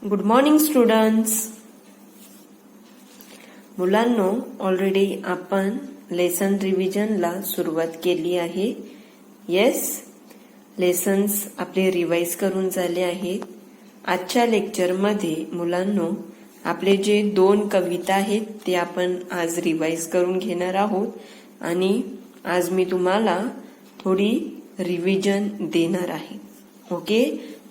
Good morning students. मुलांनो, already आपण lesson रिव्हिजनला सुरुवात केली आहे. येस, लेसन्स आपले रिवाइज करून झाले आहेत. आजच्या लेक्चरमध्ये मुलांनो आपले जे 2 कविता आहेत ते आपण आज रिवाइज करून घेणार आहोत आणि आज मी तुम्हाला थोडी रिव्हिजन देणार आहे. ओके,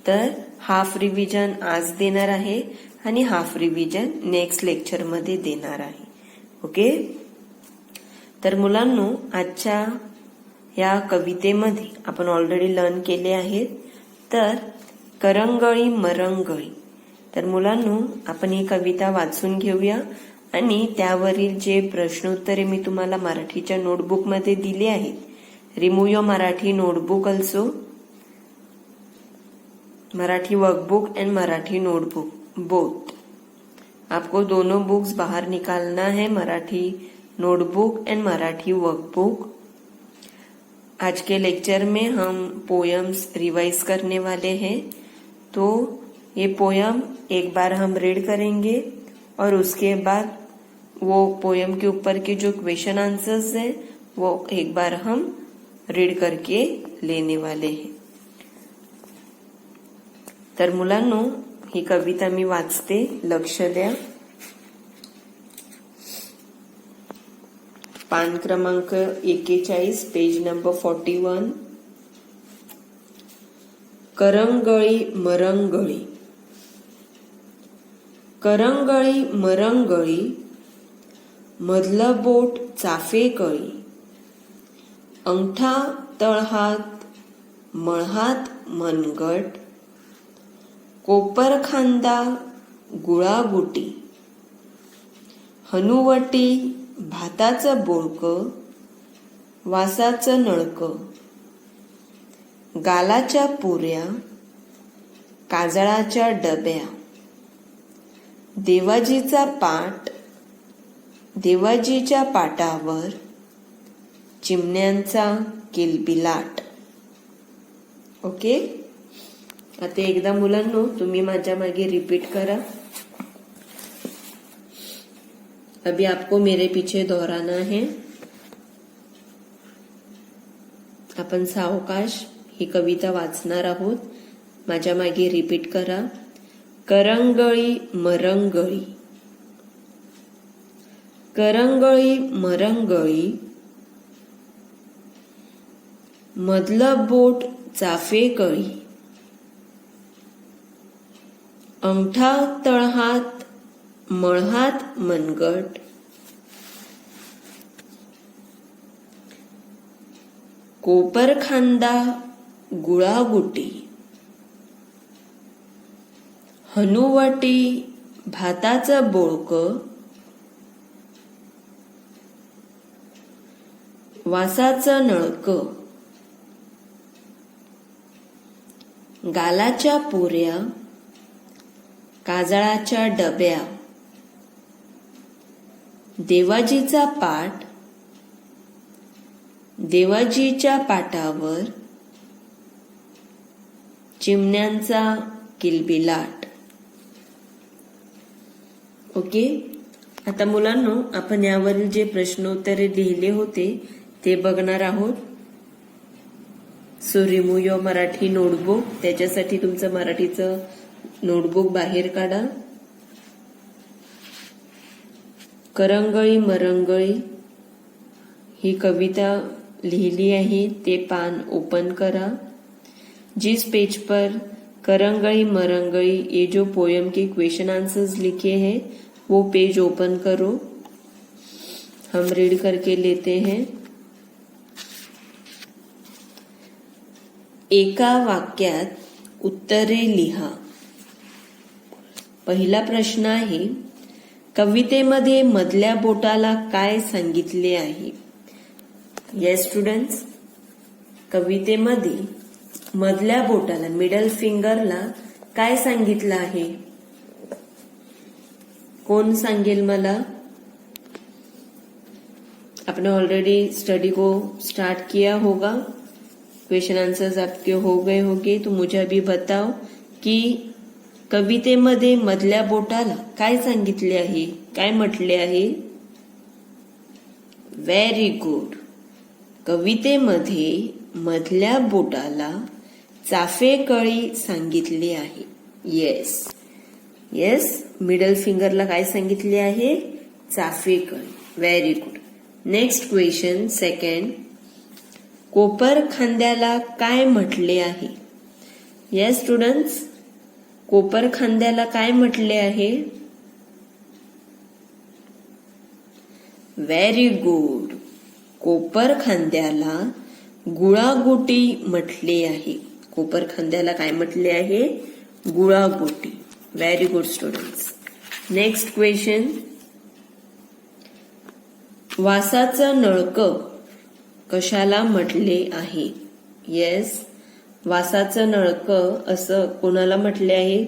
तर हाफ रिव्हिजन आज देणार आहे आणि हाफ रिव्हिजन नेक्स्ट लेक्चर मध्ये देणार आहे. ओके, तर मुलांनो आजच्या या कवितेमध्ये आपण ऑलरेडी लर्न केले आहेत. तर करंगळी मरंगळी, तर मुलांनो आपण ही कविता वाचून घेऊया आणि त्यावरील जे प्रश्नोत्तरे मी तुम्हाला मराठीच्या नोटबुक मध्ये दिली आहेत. Remove your Marathi notebook also, Marathi workbook end Marathi notebook both. आपको दोनों बुक्स बाहर निकालना है, Marathi notebook end Marathi workbook. आज के लेक्चर में हम पोयम्स रिवाइज करने वाले हैं. तो ये पोयम एक बार हम रीड करेंगे और उसके बाद वो पोयम के ऊपर के जो क्वेश्चन आंसर्स हैं वो एक बार हम रीड करके लेने वाले हैं. तर मुलांनो ही कविता मी वाचते, लक्ष द्या. पान क्रमांक 41, पेज नंबर 41. करंगळी मरंगळी. करंगळी मरंगळी, मधलं बोट चाफेकळी, अंगठा तळहात मळहात मनगट, कोपरखांदा गुळागुटी, हनुवटी भाताचं बोळकं, वासाचं नळकं, गालाच्या पुऱ्या काजळाच्या डब्या, देवाजीचा पाट देवाजीच्या पाटावर चिमण्यांचा किलबिलाट. ओके, आता एकदा मुलांनो तुम्ही माझ्या मागे रिपीट करा. अभी आपको मेरे पीछे दोहराना है. आपण सावकाश ही कविता वाचणार आहोत. माझ्या मागे रिपीट करा. करंगळी मरंगळी. करंगळी मरंगळी, मधलं बोट चाफेकळी, अंगठा तळहात मळहात मनगट, कोपरखांदा गुळागुटी, हनुवटी भाताचं बोळकं, वासाचं नळकं, गालाच्या पुऱ्या काजळाच्या डब्या, देवाजीचा पाट देवाजीच्या पाटावर चिमण्यांचा किलबिलाट. ओके, आता मुलांनो आपण यावरील जे प्रश्नोत्तरे लिहिले होते ते बघणार आहोत. So remove your Marathi notebook, त्याच्यासाठी तुमचं मराठीचं नोटबुक बाहेर काढा. करंगळी मरंगळी ही कविता लिहिली आहे ते पान ओपन करा. जिस पेज पर करंगळी मरंगळी ये जो पोयम के क्वेश्चन आंसर्स लिखे हैं वो पेज ओपन करो. हम रीड करके लेते हैं. एका वाक्यात उत्तरे लिहा. पहिला प्रश्न आहे, कवितेमध्ये मधल्या बोटाला काय सांगितले आहे? येस स्टुडंट्स, कवितेमध्ये मधल्या बोटाला मिडल फिंगरला काय सांगितलं आहे? कोण सांगेल मला? आपने ऑलरेडी स्टडी को स्टार्ट किया होगा, क्वेश्चन आंसर्स आपके हो गए होंगे. तो मुझे अभी बताओ कि कवितेमध्ये मधल्या बोटाला काय सांगितले आहे, काय म्हटले आहे? Very good. कवितेमध्ये मधल्या बोटाला चाफेकळी सांगितले आहे. येस येस, मिडल फिंगरला काय सांगितले आहे? चाफेकळी. Very good. Next question second. कोपर खांद्याला काय म्हटले आहे? येस स्टुडंट्स, कोपर खांद्याला काय म्हटले आहे? Very good. कोपर खांद्याला गुळागुटी म्हटले आहे. कोपर खांद्याला काय म्हटले आहे? गुळागुटी. Very good students. Next question. वासाचं नळकं कशाला म्हटले आहे? येस, वासाचं नळकं असं कोणाला म्हटले आहे?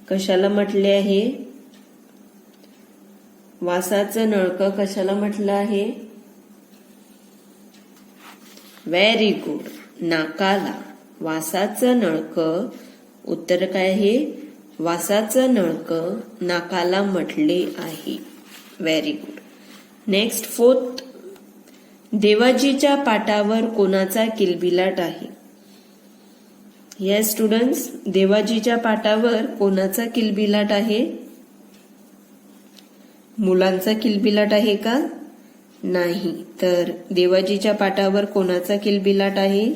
कशाला म्हटले आहे? वासाचं नळकं कशाला म्हटलं आहे? Very good. नाकाला. वासाचं नळकं, उत्तर काय आहे? वासाचं नळकं नाकाला म्हटले आहे. Very good. Next fourth. देवाजीच्या पाटावर कोणाचा किलबिलाट आहे? येस स्टुडंट्स, देवाजीच्या पाटावर कोणाचा किलबिलाट आहे? मुलांचा किलबिलाट आहे का? नाही. तर देवाजीच्या पाटावर कोणाचा किलबिलाट आहे?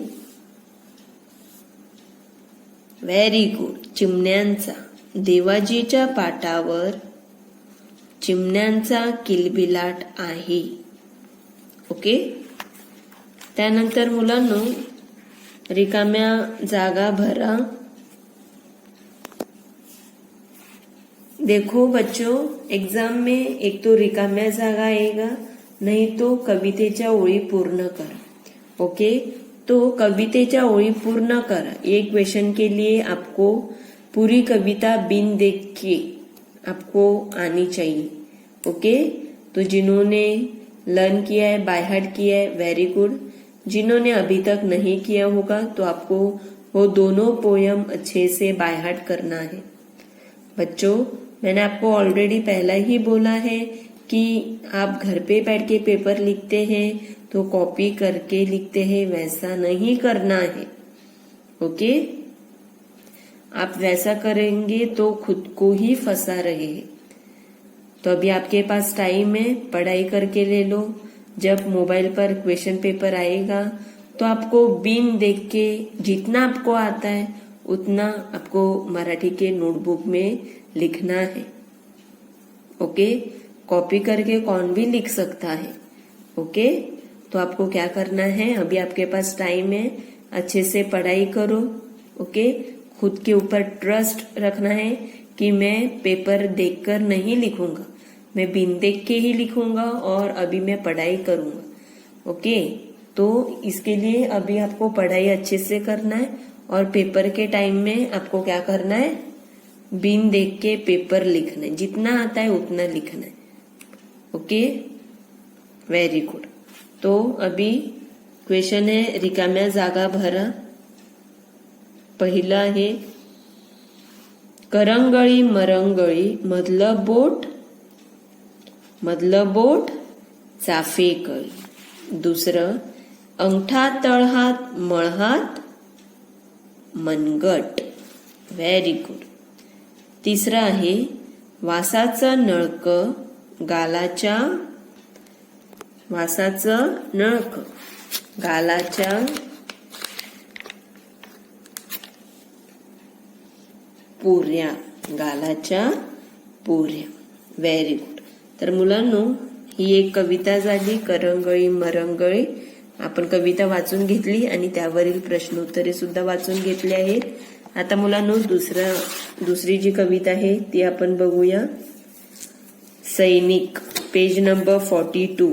Very good. चिमण्यांचा. देवाजीच्या पाटावर चिमण्यांचा किलबिलाट आहे. ओके. त्यानंतर मुलांनो, रिकाम्या जागा भरा. देखो बच्चों, एग्जाम में एक तो रिकाम्या जागा आएगा, नहीं तो कवितेच्या ओळी पूर्ण करा. ओके, तो कवितेच्या ओळी पूर्ण करा. एक क्वेश्चन के लिए आपको पूरी कविता बिन देख के आपको आनी चाहिए. ओके, तो जिन्होंने लर्न किया है, बाय हार्ट किया है, वेरी गुड. जिन्होंने अभी तक नहीं किया होगा तो आपको वो दोनों पोयम अच्छे से बाय हार्ट करना है. बच्चों, मैंने आपको ऑलरेडी पहला ही बोला है कि आप घर पे बैठ के पेपर लिखते हैं तो कॉपी करके लिखते हैं, वैसा नहीं करना है. ओके, आप वैसा करेंगे तो खुद को ही फंसा रहे हैं. तो अभी आपके पास टाइम है, पढ़ाई करके ले लो. जब मोबाइल पर क्वेश्चन पेपर आएगा तो आपको बिन देख के जितना आपको आता है उतना आपको मराठी के नोटबुक में लिखना है. ओके, कॉपी करके कौन भी लिख सकता है. ओके, तो आपको क्या करना है, अभी आपके पास टाइम है, अच्छे से पढ़ाई करो. ओके, खुद के ऊपर ट्रस्ट रखना है कि मैं पेपर देखकर नहीं लिखूंगा, मैं बिन देख के ही लिखूंगा और अभी मैं पढ़ाई करूंगा. ओके, तो इसके लिए अभी आपको पढ़ाई अच्छे से करना है और पेपर के टाइम में आपको क्या करना है, बिन देख के पेपर लिखना है. जितना आता है उतना लिखना है. Okay, very good. तो अभी क्वेश्चन है, रिकाम्या जागा भरा. पहिला आहे, करंगळी मरंगळी मधलं बोट चाफेकळी. दुसरं, अंगठा तळहात मळहात मनगट. Very good. तिसरं आहे, वासाचं नळकं गालाच्या पुऱ्या. Very good. तर मुलांनो, ही एक कविता झाली, करंगळी मरंगळी. आपण कविता वाचून घेतली आणि त्यावरील प्रश्नोत्तरे सुद्धा वाचून घेतली आहेत. आता मुलांनो, दुसरी जी कविता आहे ती आपण बघूया. सैनिक, पेज नंबर 42.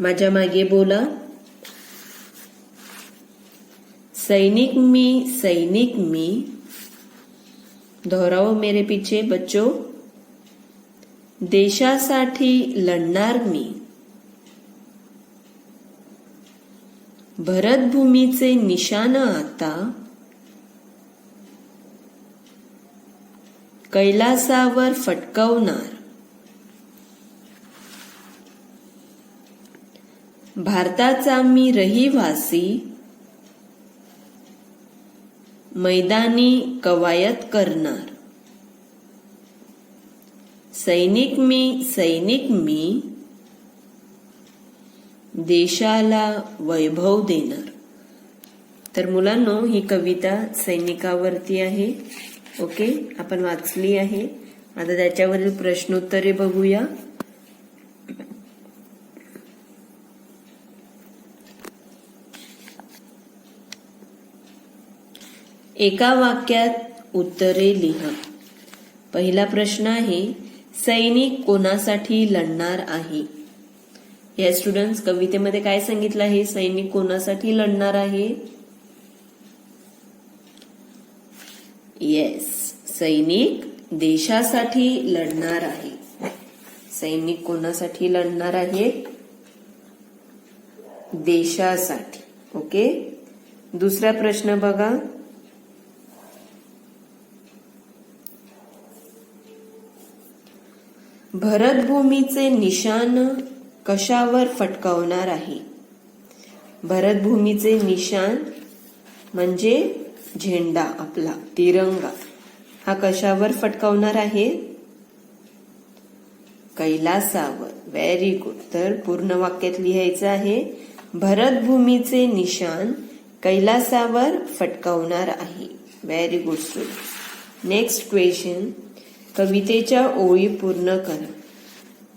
माझ्या मागे बोला. सैनिक मी. दोहराओ मेरे पीछे बच्चों. देशासाठी लढणार मी. भरतभूमीचे निशाण आता कैलासावर फटकवणार. भारताचा मी रहिवासी, मैदानी कवायत करणार. सैनिक मी, देशाला वैभव देणार. तर मुलांनो, ही कविता सैनिकावरती आहे. ओके, आपण वाचली आहे. आता त्याच्यावरील प्रश्नोत्तरे बघूया. एका वाक्यात उत्तरे लिहा. पहिला प्रश्न आहे, सैनिक कोणासाठी लढणार आहे? या स्टुडंट्स, कवितेमध्ये काय सांगितलं आहे? सैनिक कोणासाठी लढणार आहे? येस, सैनिक देशासाठी लढणार आहे. सैनिक कोणासाठी लढणार आहे? देशासाठी. ओके, दुसरा प्रश्न बघा. भरतभूमीचे निशाण कशावर फटकावणार आहे? भरतभूमीचे निशाण म्हणजे झेंडा, आपला तिरंगा, हा कशावर फटकावणार आहे? कैलासावर. Very good. तर पूर्ण वाक्यात लिहायचं आहे, भरतभूमीचे निशाण कैलासावर फटकावणार आहे. Very good student. Next question, कवितेच्या ओळी पूर्ण करा.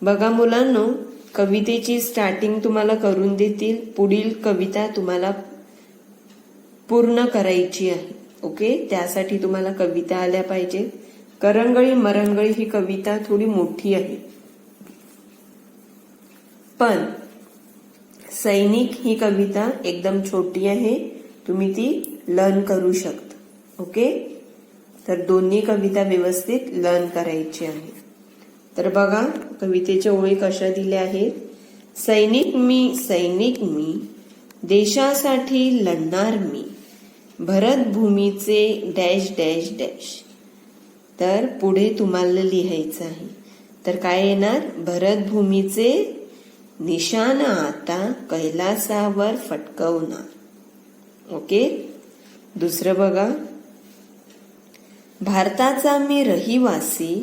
बघा मुलांनो, कवितेची स्टार्टिंग तुम्हाला करून देतील, पुढील कविता तुम्हाला पूर्ण करायची आहे. ओके, त्यासाठी तुम्हाला कविता आल्या पाहिजे. करंगळी मरंगळी ही कविता थोडी मोठी आहे, पण सैनिक ही कविता एकदम छोटी आहे, तुम्ही ती लर्न करू शकता. ओके, तर दोन्ही कविता व्यवस्थित लर्न करायची आहे. तर बघा, कवितेच्या ओळी कशा दिल्या आहेत. सैनिक मी, देशासाठी लढणार मी, भरतभूमीचे डॅश डॅश डॅश. तर पुढे तुम्हाला लिहायचं आहे. तर काय येणार? भरतभूमीचे निशाण आता कैलासावर फटकवणार. ओके, दुसरं बघा. भारताचा मी रहिवासी,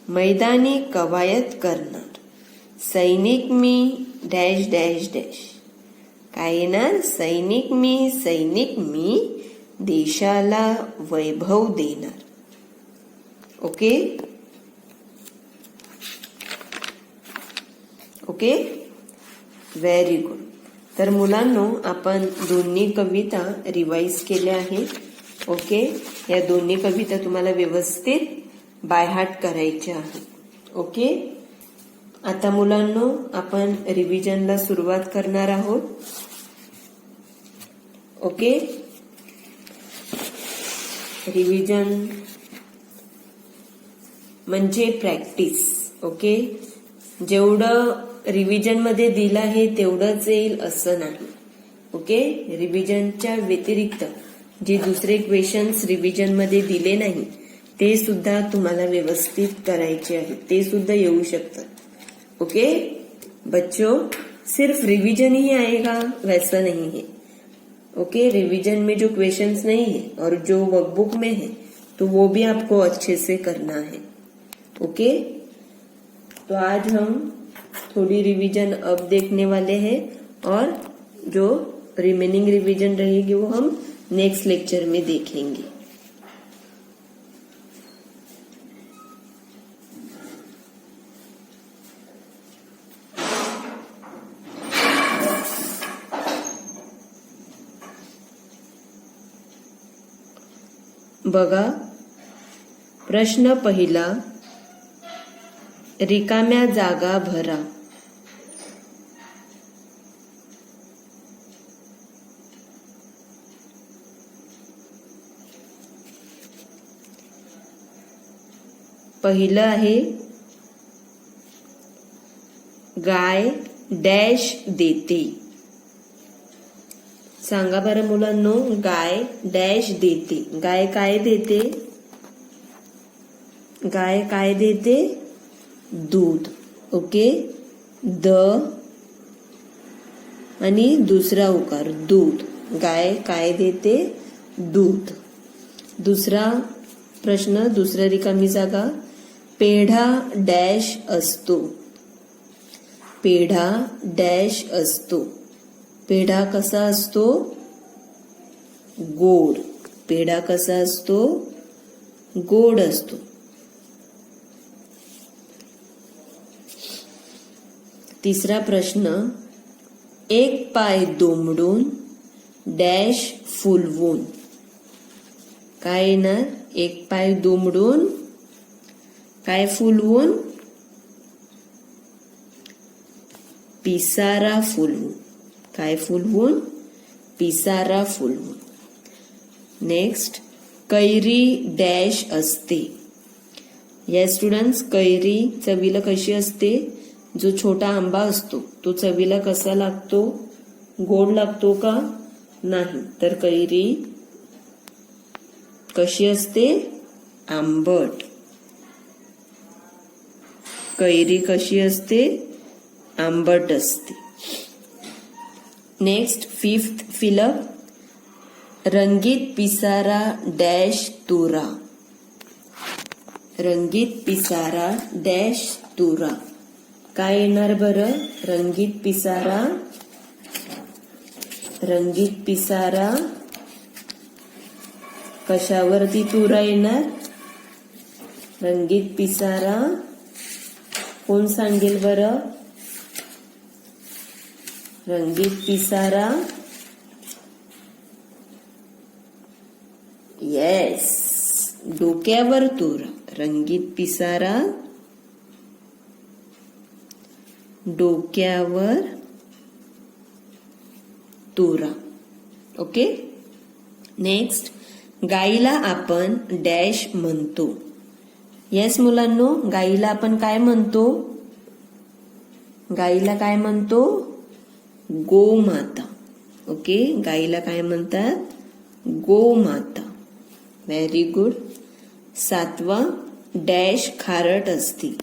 मैदानी कवायत करणार. सैनिक मी डॅश डॅश डॅश. काय येणार? सैनिक मी, देशाला वैभव देणार. Okay okay, very good. तर मुलांनो, आपण दोन्ही कविता रिवाइज केल्या आहेत. ओके, या दोन्ही कविता तुम्हाला व्यवस्थित बायहार्ट करायच्या आहेत. ओके, आता मुलांनो, आपण रिव्हिजनला सुरुवात करणार आहोत. ओके, रिव्हिजन म्हणजे प्रॅक्टिस. ओके, जेवढं रिव्हिजन मध्ये दिलं आहे तेवढंच येईल असं नाही. ओके, रिव्हिजनच्या व्यतिरिक्त जे दुसरे क्वेश्चन्स रिव्हिजन मध्ये दिले नाही ते सुद्धा तुम्हाला व्यवस्थित करायचे आहेत, ते सुद्धा येऊ शकतात. ओके बच्चों, सिर्फ रिवीजन ही आएगा वैसा नहीं है. ओके, रिवीजन में जो क्वेश्चंस नहीं है और जो वर्कबुक में है तो वो भी आपको अच्छे से करना है. ओके, तो आज हम थोड़ी रिवीजन अब देखने वाले हैं और जो रिमेनिंग रिवीजन रहेगी वो हम नेक्स्ट लेक्चर में देखेंगे. बघा, प्रश्न पहिला, रिकाम्या जागा भरा. पहिलं आहे, गाय डॅश देते. सांगा बरं मुलांनो, गाय डॅश देते. गाय काय देते? गाय काय देते? दूध. ओके, द आणि दुसरा उकार दूध. गाय काय देते? दूध. दुसरा प्रश्न, दुसऱ्या रिकामी जागा. पेढा डॅश असतो. पेढा डॅश असतो. पेढा कसा असतो? गोड. पेढा कसा असतो? गोड असतो. तिसरा प्रश्न, एक पाय दुमडून डॅश फुलवून. काय येणार? एक पाय दुमडून काय फुलवून? पिसारा फुलवून. काय फुलवून? पिसारा फुलवून. नेक्स्ट, कैरी डॅश असते. या स्टुडंट्स, कैरी चवीला कशी असते? जो छोटा आंबा असतो तो चवीला कसा लागतो? गोड लागतो का? नाही. तर कैरी कशी असते? आंबट. कैरी कशी असते? आंबट असते. Next, fifth fill up. रंगीत पिसारा डॅश तुरा. रंगीत पिसारा डॅश तुरा. काय येणार बरं? रंगीत पिसारा. रंगीत पिसारा कशावरती तुरा येणार? रंगीत पिसारा कोण सांगेल बरं? रंगीत पिसारा, येस, डोक्यावर तुरा. रंगीत पिसारा डोक्यावर तुरा. ओके. नेक्स्ट, गाईला आपण डॅश म्हणतो. येस मुलांनो, गाईला आपण काय म्हणतो? गाईला काय म्हणतो? गोमाता. ओके, गाईला काय म्हणतात? गोमाता. Very good. सातवा, डॅश खारट असते.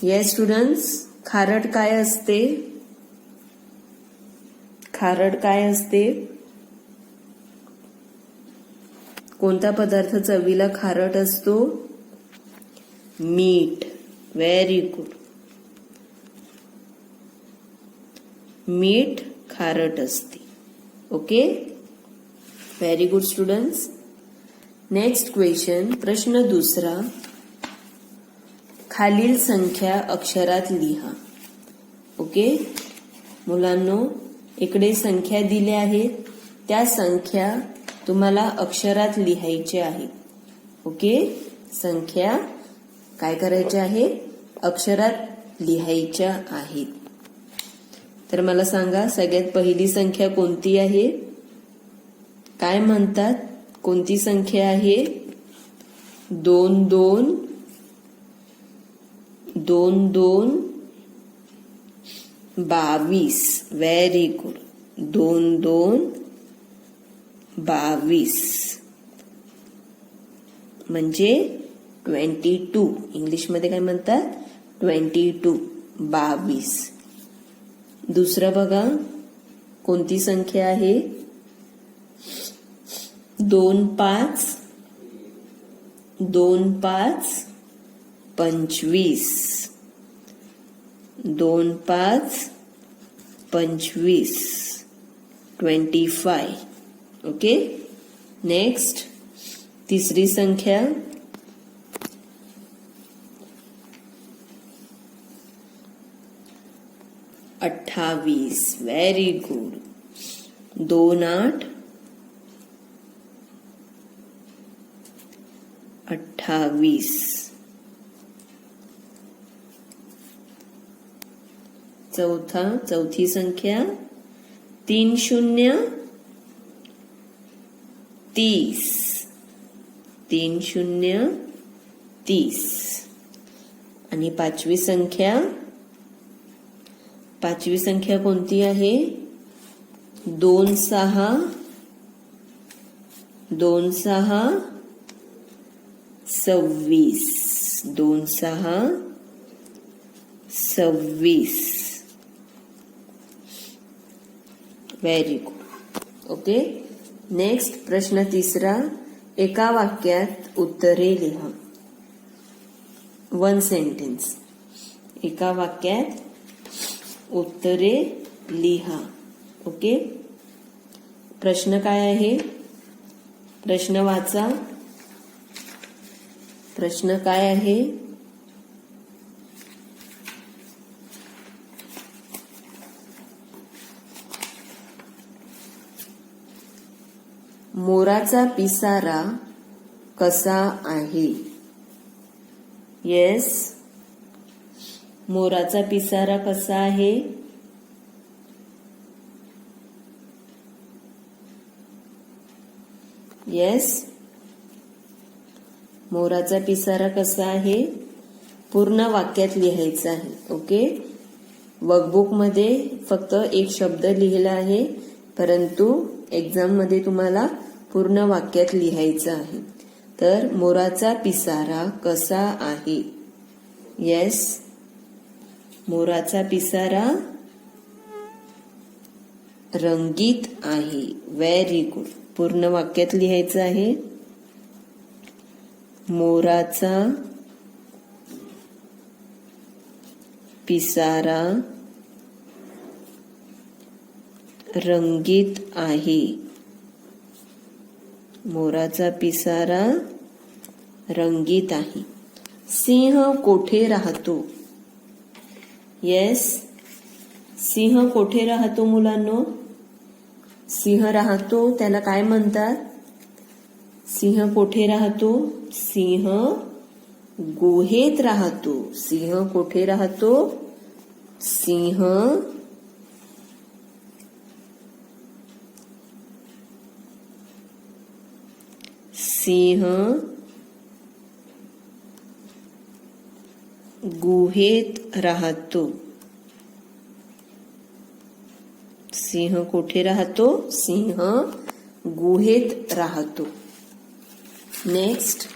येस स्टुडंट्स, खारट काय असते? खारट काय असते? कोणता पदार्थ चवीला खारट असतो? मीठ. Very good. मीठ खारट असते. Okay, very good students. Next question, प्रश्न दुसरा. खालील संख्या अक्षरात लिहा. ओके मुलांनो, इकडे संख्या दिल्या आहेत, त्या संख्या तुम्हाला अक्षरात लिहायच्या आहेत. ओके, संख्या काय करायच्या आहेत? अक्षरात लिहायच्या आहेत. तर मला सांगा, सगळ्यात पहिली संख्या कोणती आहे? काय म्हणतात? कोणती संख्या आहे? 2 2 2 2 22. Very good. 2 2 22 म्हणजे 22. इंग्लिशमध्ये काय म्हणतात? 22. 22. दुसरं बघा, कोणती संख्या आहे? 2 5 2 5 25. 2 5 25 25. ओके. नेक्स्ट, तिसरी संख्या 28. Very good. 2 8 28. चौथी संख्या 3 0 30. 3 0 30. आणि पाचवी संख्या कोणती आहे? 2 6 2 6 26. 2 6 26. Very good. ओके. नेक्स्ट प्रश्न तिसरा. एका वाक्यात उत्तरे लिहा. 1 सेंटेन्स. एका वाक्यात उत्तरे लिहा. ओके. प्रश्न काय आहे? प्रश्न वाचा. प्रश्न काय आहे? मोराचा पिसारा कसा आहे? येस. मोराचा पिसारा कसा आहे? येस. मोराचा पिसारा कसा आहे? पूर्ण वाक्यात लिहायचं आहे. ओके. वर्कबुक मध्ये फक्त एक शब्द लिहिला आहे, परंतु एक्झाम मध्ये तुम्हाला पूर्ण वाक्यात लिहायचं आहे. तर मोराचा पिसारा कसा आहे? येस. मोराचा पिसारा रंगीत आहे. Very good. पूर्ण वाक्यात लिहायचं आहे. मोराचा पिसारा रंगीत आहे. मोराचा पिसारा रंगीत आहे. सिंह कोठे राहतो? येस. सिंह कोठे राहतो मुलांनो? सिंह राहतो त्याला काय म्हणतात? सिंह कोठे राहतो? सिंह गुहेत राहतो. सिंह कोठे राहतो? सिंह सिंह गुहेत राहतो. सिंह कोठे राहतो? सिंह गुहेत राहतो. नेक्स्ट.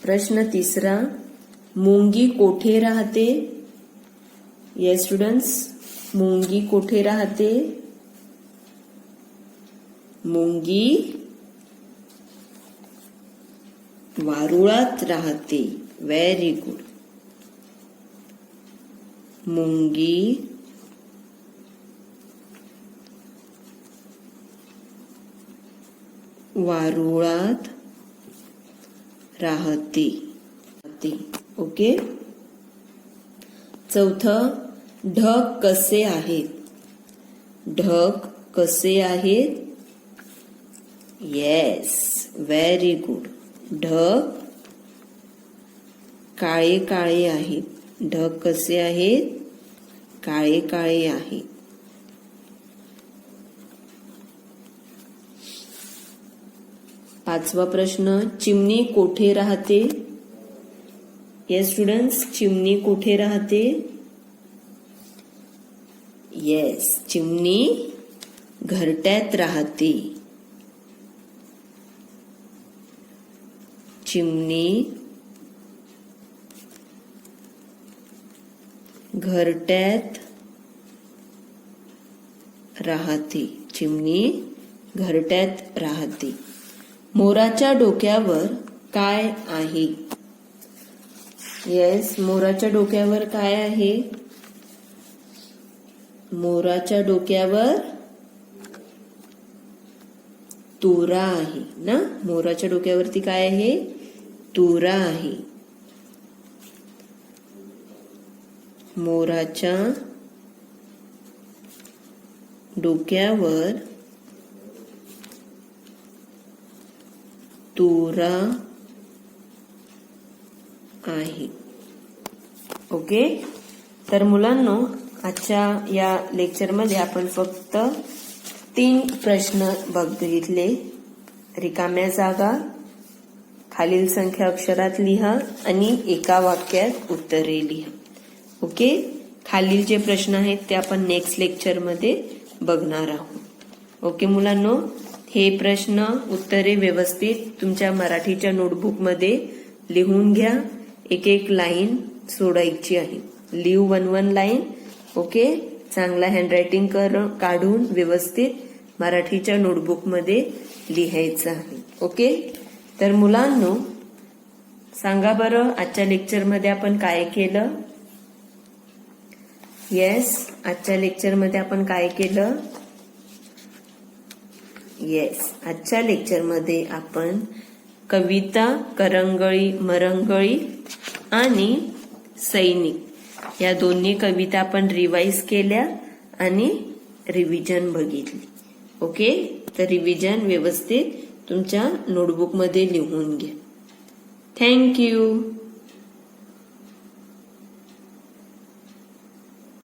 प्रश्न तिसरा. मुंगी कोठे राहते? Yes students. मुंगी कोठे राहते? मुंगी वारुळात राहते. Very good. मुंगी वारुळात राहते. ओके. चौथं. ढग कसे आहेत? ढग कसे आहेत? येस. Very good. ढग काळे काळे आहेत. ढग कसे आहेत? काळे काळे आहेत. पाचवा प्रश्न. चिमणी कोठे राहते? Yes students. चिमणी कोठे राहते? येस. चिमणी घरट्यात राहते. चिमणी घरट्यात राहते. चिमणी घरट्यात राहते. मोराच्या डोक्यावर काय आहे? येस. मोराच्या डोक्यावर काय आहे? मोराच्या डोक्यावर तुरा आहे ना. मोराच्या डोक्यावरती काय आहे? तुरा आहे. मोराच्या डोक्यावर तुरा आहे. ओके. तर मुलांनो, आजच्या या लेक्चरमध्ये आपण फक्त 3 प्रश्न बघितले. रिकाम्या जागा, खालील संख्या अक्षरात लिहा आणि एका वाक्यात उत्तरे लिहा. ओके. खालील जे प्रश्न आहेत ते आपण नेक्स्ट लेक्चरमध्ये बघणार आहोत. ओके मुलांनो, हे प्रश्न उत्तरे व्यवस्थित तुमच्या मराठीच्या नोटबुकमध्ये लिहून घ्या. एक एक लाईन सोडायची आहे. Live 1-1 line. ओके. चांगला हँडरायटिंग काढून व्यवस्थित मराठीच्या नोटबुकमध्ये लिहायचं आहे. ओके. तर मुलांनो, सांगा बरं आजच्या लेक्चरमध्ये आपण काय केलं? येस, आजच्या लेक्चरमध्ये आपण काय केलं? येस, आजच्या लेक्चरमध्ये आपण कविता करंगळी मरंगळी आणि सैनिक या दोन्ही कविता आपण रिवाइज केल्या आणि रिव्हिजन बघितली. ओके. तर रिव्हिजन व्यवस्थित तुमच्या नोटबुकमध्ये लिहून घ्या. थँक्यू.